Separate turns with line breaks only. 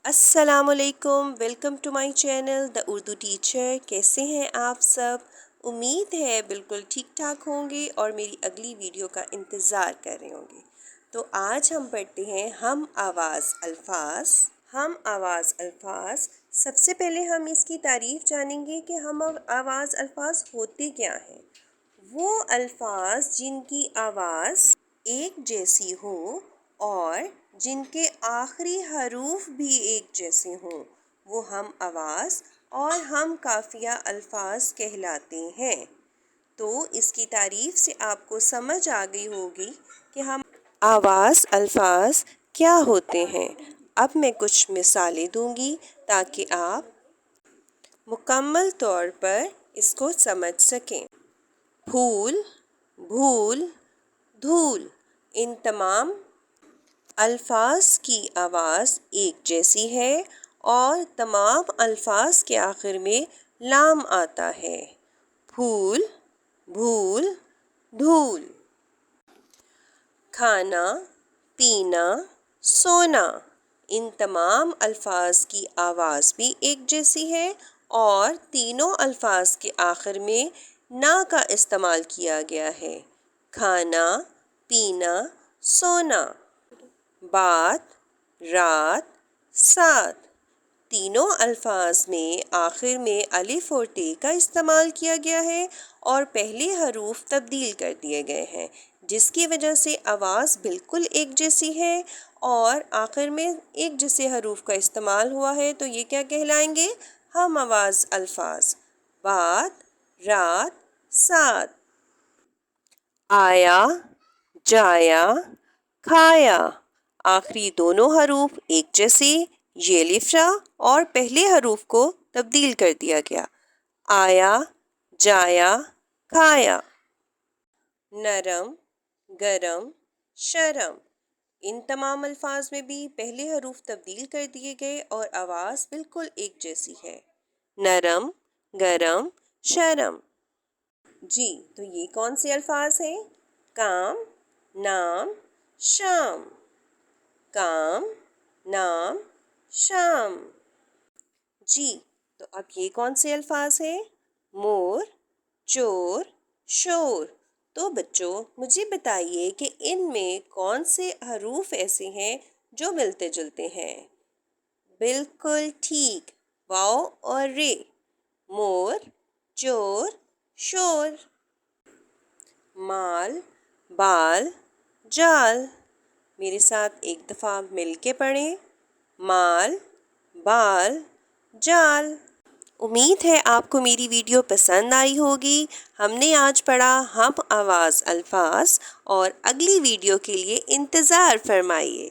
السلام علیکم، welcome to my channel the Urdu teacher. کیسے ہیں آپ سب؟ امید ہے بالکل ٹھیک ٹھاک ہوں گے اور میری اگلی ویڈیو کا انتظار کر رہے ہوں گے۔ تو آج ہم پڑھتے ہیں ہم آواز الفاظ۔ ہم آواز الفاظ، سب سے پہلے ہم اس کی تعریف جانیں گے کہ ہم آواز الفاظ ہوتے کیا ہیں۔ وہ الفاظ جن کی آواز ایک جیسی ہو اور جن کے آخری حروف بھی ایک جیسے ہوں، وہ ہم آواز اور ہم قافیہ الفاظ کہلاتے ہیں۔ تو اس کی تعریف سے آپ کو سمجھ آ گئی ہوگی کہ ہم آواز الفاظ کیا ہوتے ہیں۔ اب میں کچھ مثالیں دوں گی تاکہ آپ مکمل طور پر اس کو سمجھ سکیں۔ پھول، بھول، دھول، ان تمام الفاظ کی آواز ایک جیسی ہے اور تمام الفاظ کے آخر میں لام آتا ہے۔ پھول، بھول، دھول۔ کھانا، پینا، سونا، ان تمام الفاظ کی آواز بھی ایک جیسی ہے اور تینوں الفاظ کے آخر میں نا کا استعمال کیا گیا ہے۔ کھانا، پینا، سونا۔ بات، رات، ساتھ، تینوں الفاظ میں آخر میں الف اور ٹے کا استعمال کیا گیا ہے اور پہلے حروف تبدیل کر دیے گئے ہیں، جس کی وجہ سے آواز بالکل ایک جیسی ہے اور آخر میں ایک جیسے حروف کا استعمال ہوا ہے۔ تو یہ کیا کہلائیں گے؟ ہم آواز الفاظ۔ بات، رات، ساتھ۔ آیا، جایا، کھایا، آخری دونوں حروف ایک جیسے، یہ الف را اور پہلے حروف کو تبدیل کر دیا گیا۔ آیا، جایا، کھایا۔ نرم، گرم، شرم، ان تمام الفاظ میں بھی پہلے حروف تبدیل کر دیے گئے اور آواز بالکل ایک جیسی ہے۔ نرم، گرم، شرم۔ جی، تو یہ کون سے الفاظ ہیں؟ کام، نام، شام۔ کام، نام، شام۔ جی، تو اب یہ کون سے الفاظ ہیں؟ مور، چور، شور۔ تو بچوں مجھے بتائیے کہ ان میں کون سے حروف ایسے ہیں جو ملتے جلتے ہیں؟ بالکل ٹھیک، واؤ اور رے۔ مور، چور، شور۔ مال، بال، جال۔ میرے ساتھ ایک دفعہ مل کے پڑھیں۔ مال، بال، جال۔ امید ہے آپ کو میری ویڈیو پسند آئی ہوگی۔ ہم نے آج پڑھا ہم آواز الفاظ اور اگلی ویڈیو کے لیے انتظار فرمائیے۔